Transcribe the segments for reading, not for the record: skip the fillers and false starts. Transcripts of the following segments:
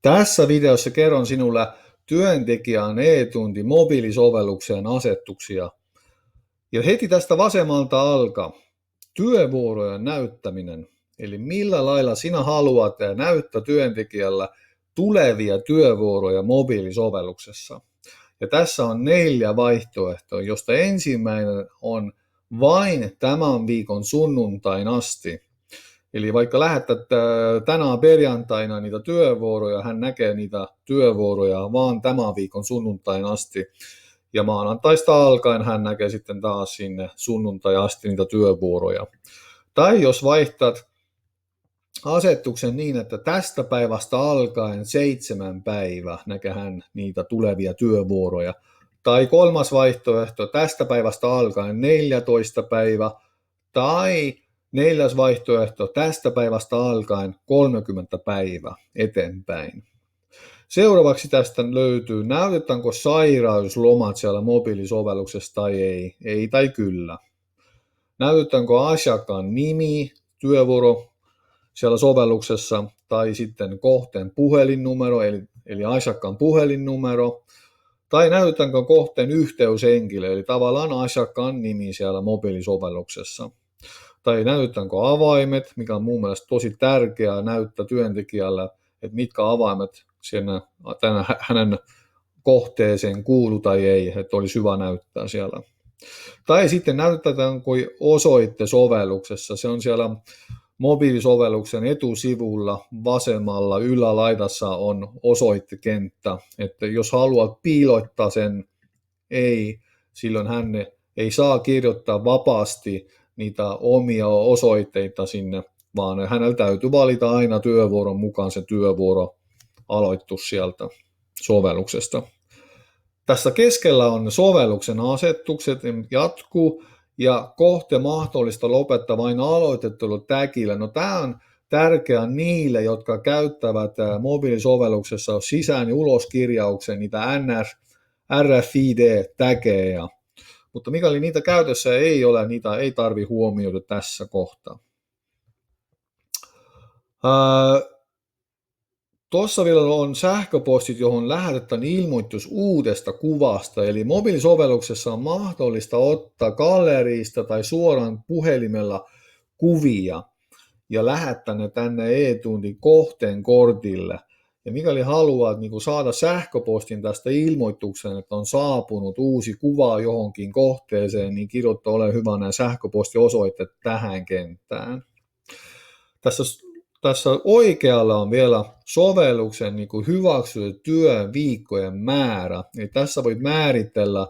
Tässä videossa kerron sinulle työntekijän e-tunti mobiilisovelluksen asetuksia. Ja heti tästä vasemmalta alkaa työvuorojen näyttäminen. Eli millä lailla sinä haluat näyttää työntekijällä tulevia työvuoroja mobiilisovelluksessa. Ja tässä on 4 vaihtoehtoa, josta ensimmäinen on vain tämän viikon sunnuntain asti. Eli vaikka lähetät tänään perjantaina niitä työvuoroja, hän näkee niitä työvuoroja vaan tämän viikon sunnuntain asti. Ja maanantaista alkaen hän näkee sitten taas sinne sunnuntai asti niitä työvuoroja. Tai jos vaihtat asetuksen niin, että tästä päivästä alkaen 7 päivää näkee hän niitä tulevia työvuoroja. Tai kolmas vaihtoehto, tästä päivästä alkaen 14 päivää. Tai 4. vaihtoehto, tästä päivästä alkaen 30 päivää eteenpäin. Seuraavaksi tästä löytyy, näytetäänkö sairauslomat siellä mobiilisovelluksessa tai ei, ei tai kyllä. Näytetäänkö asiakkaan nimi, työvuoro siellä sovelluksessa tai sitten kohteen puhelinnumero, eli asiakkaan puhelinnumero. Tai näytetäänkö kohteen yhteyshenkilö, eli tavallaan asiakkaan nimi siellä mobiilisovelluksessa. Tai näytetäänkö avaimet, mikä on mun mielestä tosi tärkeää näyttää työntekijälle, että mitkä avaimet hänen kohteeseen kuuluu tai ei, että olisi hyvä näyttää siellä. Tai sitten näytetäänkö osoitte sovelluksessa, se on siellä mobiilisovelluksen etusivulla vasemmalla ylälaidassa on osoittekenttä, että jos haluat piilottaa sen ei, silloin hän ei saa kirjoittaa vapaasti niitä omia osoitteita sinne, vaan hänellä täytyy valita aina työvuoron mukaan se työvuoro aloitus sieltä sovelluksesta. Tässä keskellä on sovelluksen asetukset, jatkuu ja kohte mahdollista lopettaa vain aloitettelu tagillä. No tämä on tärkeää niille, jotka käyttävät mobiilisovelluksessa sisään- ja uloskirjauksen niitä RFID-tägejä. Mutta mikäli niitä käytössä ei ole, niitä ei tarvitse huomioida tässä kohtaa. Tuossa vielä on sähköpostit, johon lähetetään ilmoitus uudesta kuvasta. Eli mobiilisovelluksessa on mahdollista ottaa galleriista tai suoraan puhelimella kuvia ja lähettää ne tänne e-tunnin kohteen kortille. Ja mikäli haluat saada sähköpostin tästä ilmoituksen, että on saapunut uusi kuva johonkin kohteeseen, niin kirjoita ole hyvä nämä sähköpostiosoitteet tähän kenttään. Tässä oikealla on vielä sovelluksen hyväksytty työviikkojen määrä. Eli tässä voit määritellä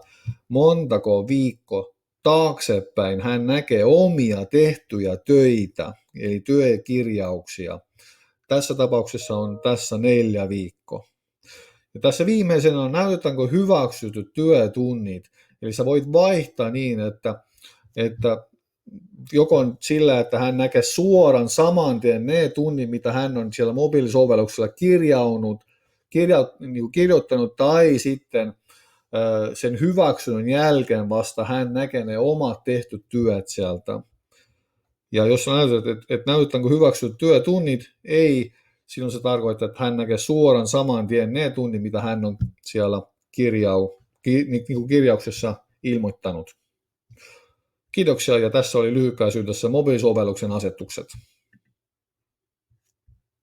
montako viikkoa taaksepäin hän näkee omia tehtyjä töitä, eli työkirjauksia. Tässä tapauksessa on tässä 4 viikkoa. Ja tässä viimeisenä on näytetäänkö hyväksytyt työtunnit. Eli sä voit vaihtaa niin, että joko sillä, että hän näkee suoran saman tien ne tunnit, mitä hän on siellä mobiilisovelluksella kirjoittanut, tai sitten sen hyväksynnän jälkeen vasta hän näkee ne omat tehtyt työt sieltä. Ja jos näytät, että näytetäänkö hyväksytyt työtunnit, ei, silloin se tarkoittaa, että hän näkee suoran saman tien ne tunnit, mitä hän on siellä kirjauksessa ilmoittanut. Kiitoksia ja tässä oli lyhykäisyydessä mobiilisovelluksen asetukset.